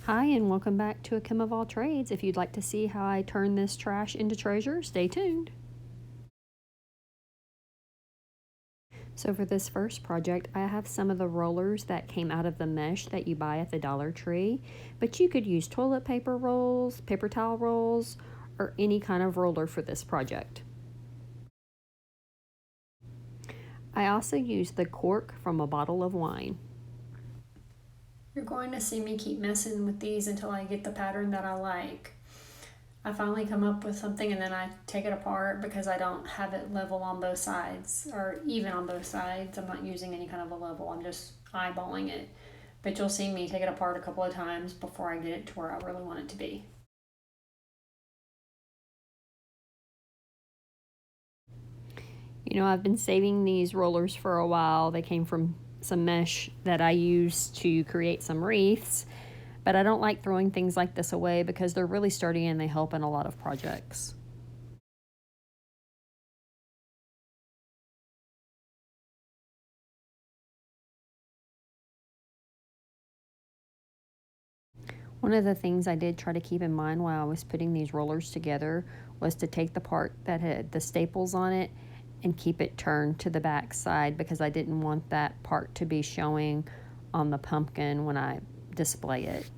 Hi, and welcome back to A Kim of All Trades. If you'd like to see how I turn this trash into treasure, stay tuned. So for this first project, I have some of the rollers that came out of the mesh that you buy at the Dollar Tree, but you could use toilet paper rolls, paper towel rolls, or any kind of roller for this project. I also used the cork from a bottle of wine. You're going to see me keep messing with these until I get the pattern that I like. I finally come up with something and then I take it apart because I don't have it level on both sides or even on both sides. I'm not using any kind of a level, I'm just eyeballing it. But you'll see me take it apart a couple of times before I get it to where I really want it to be. You know, I've been saving these rollers for a while. They came from some mesh that I used to create some wreaths, but I don't like throwing things like this away because they're really sturdy and they help in a lot of projects. One of the things I did try to keep in mind while I was putting these rollers together was to take the part that had the staples on it and keep it turned to the back side because I didn't want that part to be showing on the pumpkin when I display it.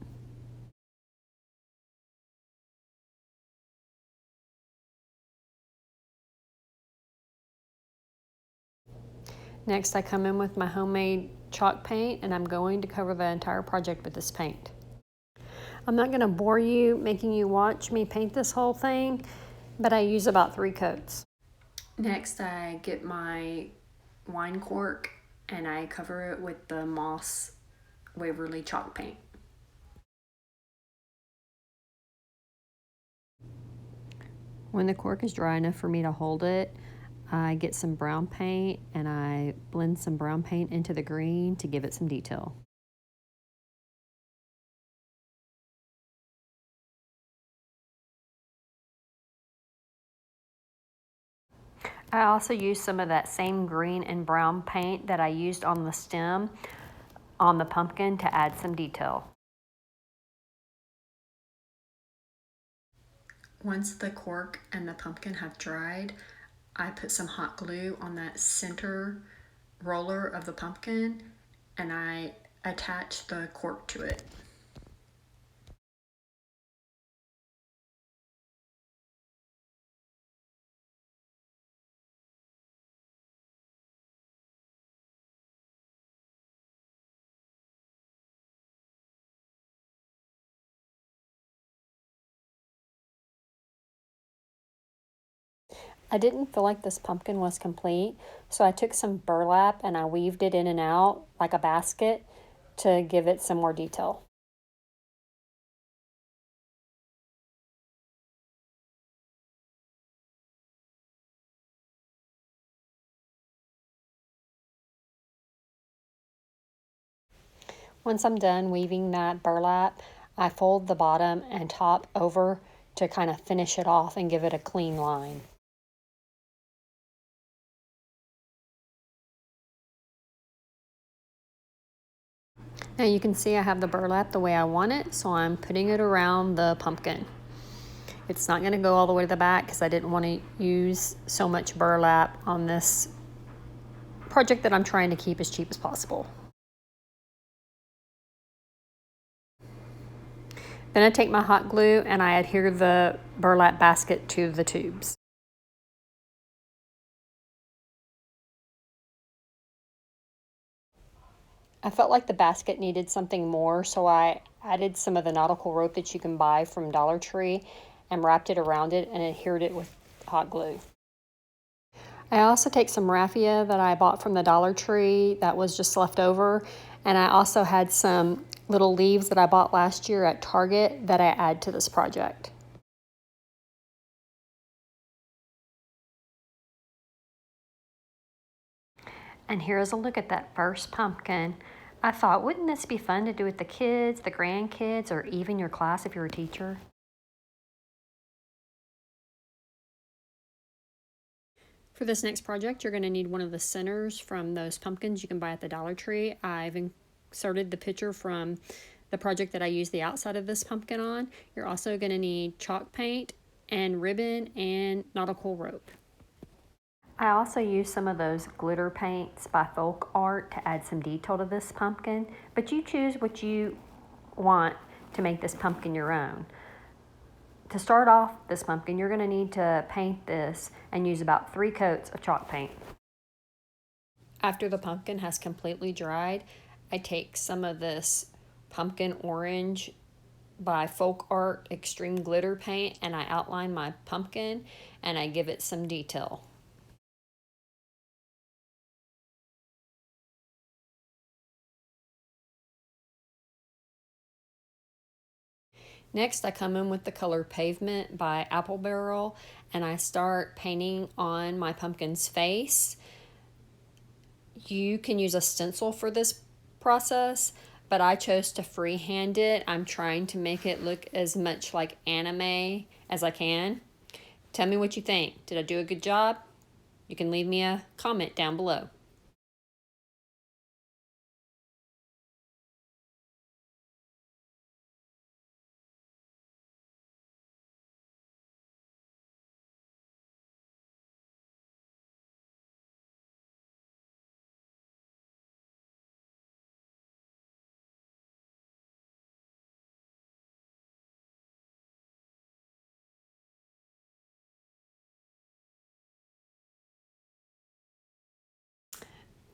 Next, I come in with my homemade chalk paint and I'm going to cover the entire project with this paint. I'm not going to bore you making you watch me paint this whole thing, but I use about 3 coats. Next, I get my wine cork and I cover it with the Moss Waverly chalk paint. When the cork is dry enough for me to hold it, I get some brown paint and I blend some brown paint into the green to give it some detail. I also use some of that same green and brown paint that I used on the stem on the pumpkin to add some detail. Once the cork and the pumpkin have dried, I put some hot glue on that center roller of the pumpkin and I attach the cork to it. I didn't feel like this pumpkin was complete, so I took some burlap and I weaved it in and out like a basket to give it some more detail. Once I'm done weaving that burlap, I fold the bottom and top over to kind of finish it off and give it a clean line. Now you can see I have the burlap the way I want it, so I'm putting it around the pumpkin. It's not going to go all the way to the back because I didn't want to use so much burlap on this project that I'm trying to keep as cheap as possible. Then I take my hot glue and I adhere the burlap basket to the tubes. I felt like the basket needed something more, so I added some of the nautical rope that you can buy from Dollar Tree and wrapped it around it and adhered it with hot glue. I also take some raffia that I bought from the Dollar Tree that was just left over, and I also had some little leaves that I bought last year at Target that I add to this project. And here's a look at that first pumpkin. I thought, wouldn't this be fun to do with the kids, the grandkids, or even your class if you're a teacher? For this next project, you're going to need one of the centers from those pumpkins you can buy at the Dollar Tree. I've inserted the picture from the project that I use the outside of this pumpkin on, you're also going to need chalk paint and ribbon and nautical rope. I also use some of those glitter paints by Folk Art to add some detail to this pumpkin, but you choose what you want to make this pumpkin your own. To start off this pumpkin, you're going to need to paint this and use about 3 coats of chalk paint. After the pumpkin has completely dried, I take some of this pumpkin orange by Folk Art Extreme Glitter Paint and I outline my pumpkin and I give it some detail. Next, I come in with the color Pavement by Apple Barrel and I start painting on my pumpkin's face. You can use a stencil for this process, but I chose to freehand it. I'm trying to make it look as much like anime as I can. Tell me what you think. Did I do a good job? You can leave me a comment down below.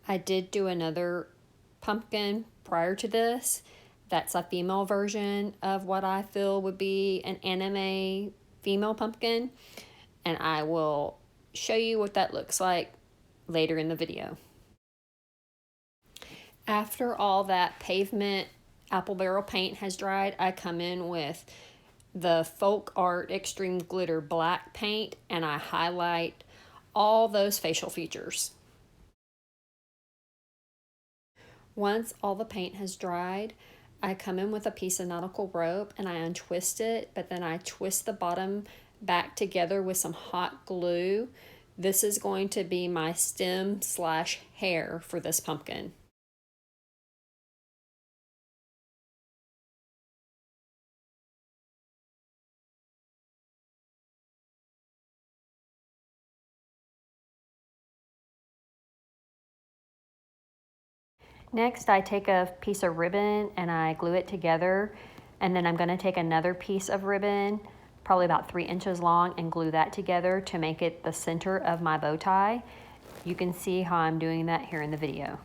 I did do another pumpkin prior to this. That's a female version of what I feel would be an anime female pumpkin. And I will show you what that looks like later in the video. After all that Pavement Apple Barrel paint has dried, I come in with the Folk Art Extreme Glitter Black paint and I highlight all those facial features. Once all the paint has dried, I come in with a piece of nautical rope and I untwist it, but then I twist the bottom back together with some hot glue. This is going to be my stem/hair for this pumpkin. Next, I take a piece of ribbon and I glue it together. And then I'm going to take another piece of ribbon, probably about 3 inches long, and glue that together to make it the center of my bow tie. You can see how I'm doing that here in the video.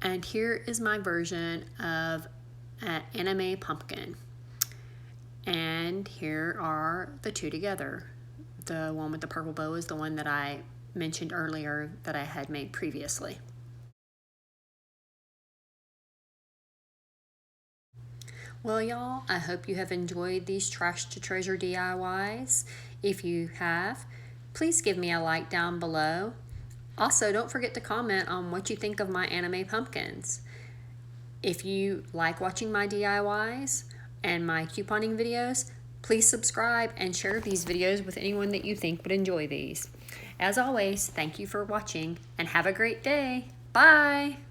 And here is my version of an anime pumpkin. And here are the two together. The one with the purple bow is the one that I mentioned earlier that I had made previously. Well, y'all, I hope you have enjoyed these Trash to Treasure DIYs. If you have, please give me a like down below. Also, don't forget to comment on what you think of my anime pumpkins. If you like watching my DIYs and my couponing videos, please subscribe and share these videos with anyone that you think would enjoy these. As always, thank you for watching and have a great day. Bye!